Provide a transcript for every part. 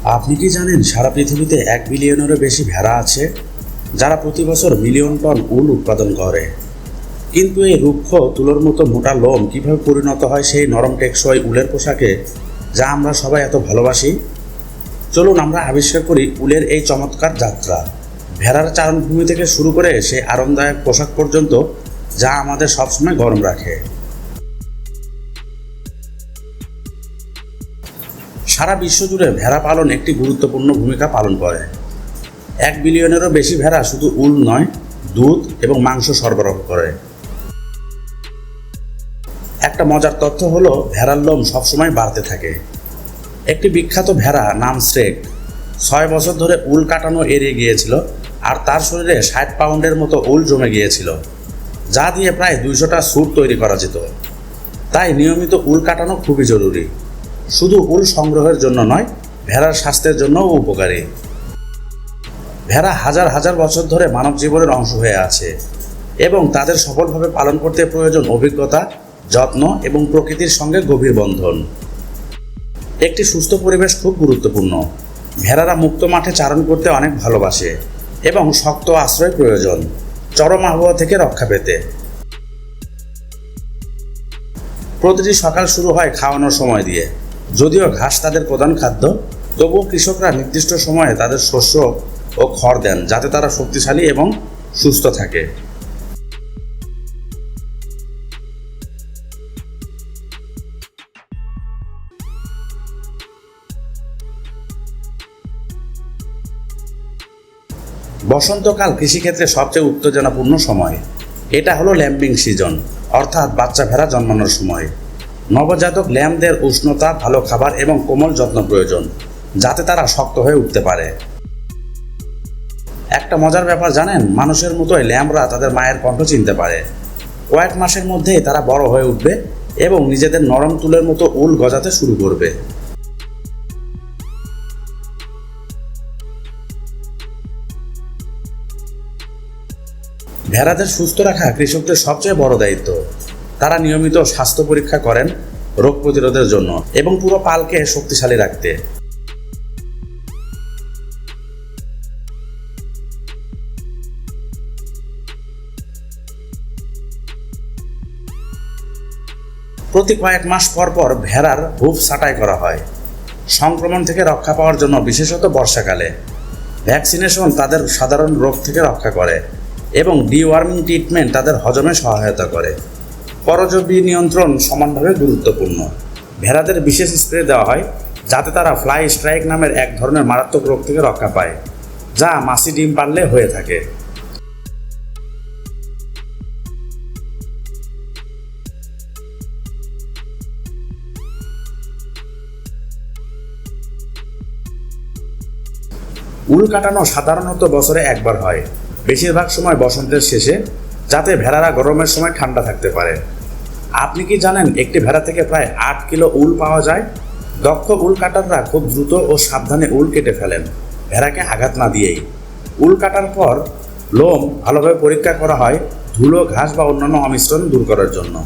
আপনি কি জানেন সারা পৃথিবীতে 1 বিলিয়নেরও বেশি ভেড়া আছে, যারা প্রতি বছর মিলিয়ন টন উল উৎপাদন করে। কিন্তু এই রুক্ষ তুলোর মতো মোটা লোম কিভাবে পরিণত হয় সেই নরম টেকসই উলের পোশাকে, যা আমরা সবাই এত ভালোবাসি? চলুন আমরা আবিষ্কার করি উলের এই চমৎকার যাত্রা। ভেড়ার চারণভূমি থেকে শুরু করে সেই আরামদায়ক পোশাক পর্যন্ত, যা আমাদের সবসময় গরম রাখে। সারা বিশ্ব জুড়ে ভেড়া পালন একটি গুরুত্বপূর্ণ ভূমিকা পালন করে। 1 বিলিয়নেরও বেশি ভেড়া শুধু উল নয়, দুধ এবং মাংস সরবরাহ করে। একটা মজার তথ্য হলো, ভেড়ার লোম সবসময় বাড়তে থাকে। একটি বিখ্যাত ভেড়া নাম শ্রেক 6 বছর ধরে উল কাটানো এড়িয়ে গিয়েছিল, আর তার শরীরে 60 পাউন্ডের মতো উল জমে গিয়েছিল, যা দিয়ে প্রায় 200টা স্যুট তৈরি করা যেত। তাই নিয়মিত উল কাটানো খুবই জরুরি। শুধু উল সংগ্রহের জন্য নয়, ভেড়ার স্বাস্থ্যের জন্যও উপকারী। ভেড়া হাজার হাজার বছর ধরে মানব জীবনের অংশ হয়ে আছে, এবং তাদের সফলভাবে পালন করতে প্রয়োজন অভিজ্ঞতা, যত্ন এবং প্রকৃতির সঙ্গে গভীর বন্ধন। একটি সুস্থ পরিবেশ খুব গুরুত্বপূর্ণ। ভেড়ারা মুক্ত মাঠে চারণ করতে অনেক ভালোবাসে, এবং শক্ত আশ্রয় প্রয়োজন চরম আবহাওয়া থেকে রক্ষা পেতে। প্রতিটি সকাল শুরু হয় খাওয়ানোর সময় দিয়ে। যদিও ঘাস তাদের প্রধান খাদ্য, তবুও কৃষকরা নির্দিষ্ট সময়ে তাদের শস্য ও খড় দেন, যাতে তারা শক্তিশালী এবং সুস্থ থাকে। বসন্তকাল কৃষিক্ষেত্রে সবচেয়ে উত্তেজনাপূর্ণ সময়। এটা হলো ল্যাম্বিং সিজন, অর্থাৎ বাচ্চা ভেড়া জন্মানোর সময়। নবজাতক ল্যাম্বদের উষ্ণতা, ভালো খাবার এবং কোমল যত্ন প্রয়োজন, যাতে তারা শক্ত হয়ে উঠতে পারে। একটা মজার ব্যাপার জানেন, মানুষের মতোই ল্যাম্বরা তাদের মায়ের কণ্ঠ চিনতে পারে। কয়েক মাসের মধ্যেই তারা বড় হয়ে উঠবে এবং নিজেদের নরম তুলের মতো উল গজাতে শুরু করবে। ভেড়াদের সুস্থ রাখা কৃষকদের সবচেয়ে বড় দায়িত্ব। তারা নিয়মিত স্বাস্থ্য পরীক্ষা করেন রোগ প্রতিরোধের জন্য এবং পুরো পালকে শক্তিশালী রাখতে। প্রতি কয়েক মাস পর পর ভেড়ার হুঁফ ছাঁটাই করা হয়, সংক্রমণ থেকে রক্ষা পাওয়ার জন্য, বিশেষত বর্ষাকালে। ভ্যাকসিনেশন তাদের সাধারণ রোগ থেকে রক্ষা করে, এবং ডিওয়ার্মিং ট্রিটমেন্ট তাদের হজমে সহায়তা করে। পরজীবী নিয়ন্ত্রণ সমানভাবে গুরুত্বপূর্ণ। ভেড়াদের বিশেষ স্প্রে দেওয়া হয়, যাতে তারা ফ্লাই স্ট্রাইক নামের এক ধরনের মারাত্মক রোগ থেকে রক্ষা পায়, যা মাছি ডিম পারলে হয়ে থাকে। উল কাটানো সাধারণত বছরে একবার হয়, বেশিরভাগ সময় বসন্তের শেষে, যাতে ভেড়ারা গরমের সময় ঠান্ডা থাকতে পারে। আপনি কি জানেন একটি ভেড়া থেকে প্রায় 8 কিলো উল পাওয়া যায়? দক্ষ উল কাটাররা খুব দ্রুত ও সাবধানে উল কেটে ফেলেন, ভেড়াকে আঘাত না দিয়েই। উল কাটার পর লোম ভালোভাবে পরীক্ষা করা হয়, ধুলো, ঘাস বা অন্যান্য অমিশ্রণ দূর করার জন্য।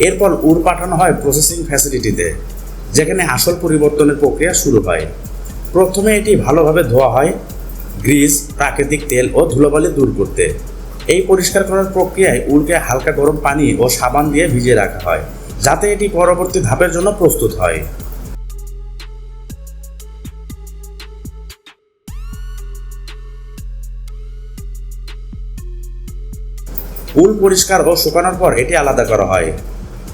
এরপর উল পাঠানো হয় প্রসেসিং ফ্যাসিলিটিতে, যেখানে আসল পরিবর্তনের প্রক্রিয়া শুরু হয়। প্রথমে এটি ভালোভাবে ধোয়া হয়, গ্রিস, প্রাকৃতিক তেল ও ধুলোবালি দূর করতে। এই পরিষ্কার করার প্রক্রিয়ায় উলকে হালকা গরম পানি ও সাবান দিয়ে ভিজিয়ে রাখা হয়, যাতে এটি পরবর্তী ধাপের জন্য প্রস্তুত হয়। উল পরিষ্কার ও শুকানোর পর এটি আলাদা করা হয়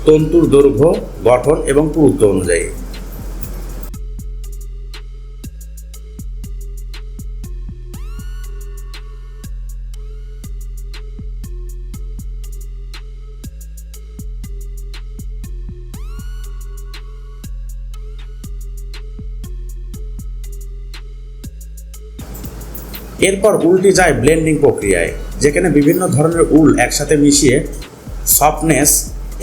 তন্তুর দৈর্ঘ্য, গঠন এবং পুরুত্ব অনুযায়ী। এরপর উলটি যায় ব্লেন্ডিং প্রক্রিয়ায়, যেখানে বিভিন্ন ধরনের উল একসাথে মিশিয়ে সফটনেস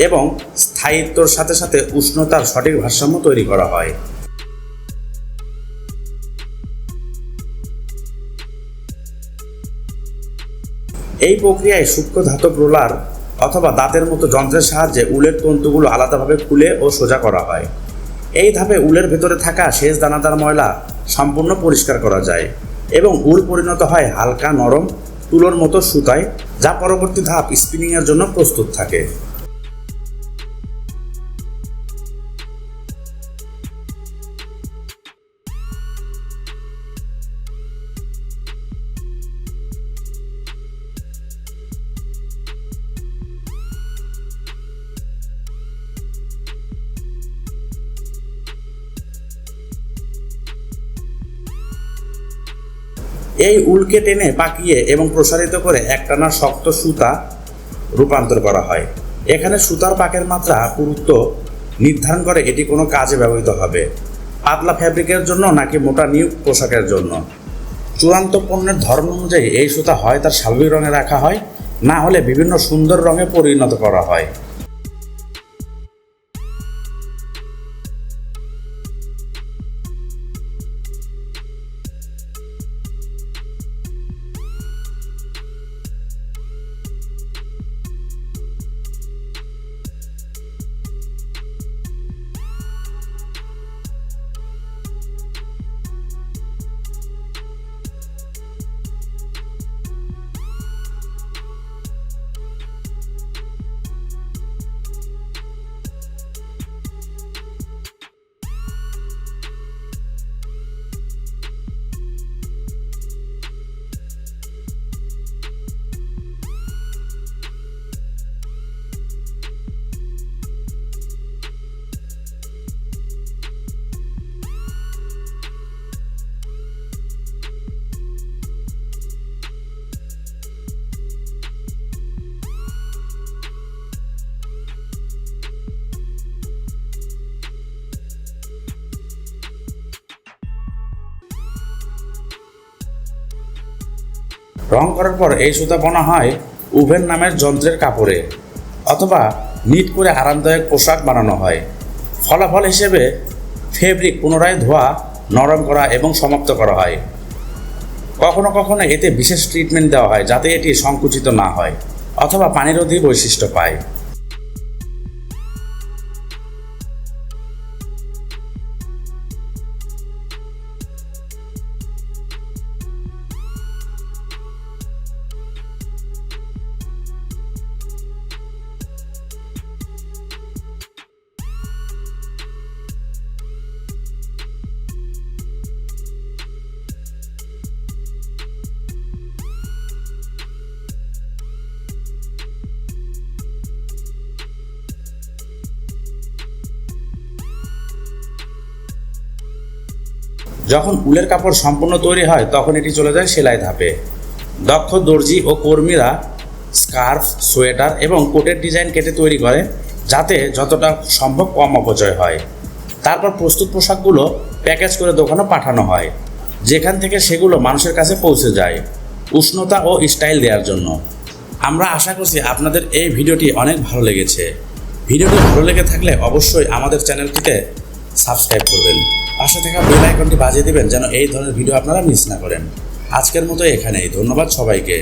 এবং স্থায়িত্বর সাথে সাথে উষ্ণতার সঠিক ভারসাম্য তৈরি করা হয়। এই প্রক্রিয়ায় সূক্ষ্ম ধাতব রোলার অথবা দাঁতের মতো যন্ত্রের সাহায্যে উলের তন্তুগুলো আলাদাভাবে খুলে ও সোজা করা হয়। এই ধাপে উলের ভেতরে থাকা শেষ দানাদার ময়লা সম্পূর্ণ পরিষ্কার করা যায় এবং উল পরিণত হয় হালকা নরম তুলোর মতো সুতায়, যা পরবর্তী ধাপ স্পিনিংয়ের জন্য প্রস্তুত থাকে। এই উলকে টেনে পাকিয়ে এবং প্রসারিত করে একটানা শক্ত সুতা রূপান্তর করা হয়। এখানে সুতার পাকের মাত্রা পুরুত্ব নির্ধারণ করে এটি কোনো কাজে ব্যবহৃত হবে, পাতলা ফ্যাব্রিকের জন্য নাকি মোটা নিউক পোশাকের জন্য। চূড়ান্ত পণ্যের ধরন অনুযায়ী এই সুতা হয় তার স্বাভাবিক রঙে রাখা হয়, না হলে বিভিন্ন সুন্দর রঙে পরিণত করা হয়। রং করার পর এই সুতা বোনা হয় উভেন নামের যন্ত্রের কাপড়ে অথবা নিট করে আরামদায়ক পোশাক বানানো হয়। ফলাফল হিসেবে ফেব্রিক পুনরায় ধোয়া, নরম করা এবং সমাপ্ত করা হয়। কখনো কখনো এতে বিশেষ ট্রিটমেন্ট দেওয়া হয় যাতে এটি সংকুচিত না হয় অথবা পানিরোধী বৈশিষ্ট্য পায়। যখন উলের কাপড় সম্পূর্ণ তৈরি হয় তখন এটি চলে যায় সেলাই ধাপে। দক্ষ দর্জি ও কর্মীরা স্কার্ফ, সোয়েটার এবং কোটের ডিজাইন কেটে তৈরি করে যাতে যতটা সম্ভব কম অপচয় হয়। তারপর প্রস্তুত পোশাকগুলো প্যাকেজ করে দোকানে পাঠানো হয়, যেখান থেকে সেগুলো মানুষের কাছে পৌঁছে যায় উষ্ণতা ও স্টাইল দেওয়ার জন্য। আমরা আশা করছি আপনাদের এই ভিডিওটি অনেক ভালো লেগেছে। ভিডিওটি ভালো লেগে থাকলে অবশ্যই আমাদের চ্যানেলটিতে সাবস্ক্রাইব করবেন, পাশে থাকা বেল আইকনটি বাজিয়ে দেবেন যেন এই ধরনের ভিডিও আপনারা মিস না করেন। আজকের মতো এখানেই, ধন্যবাদ সবাইকে।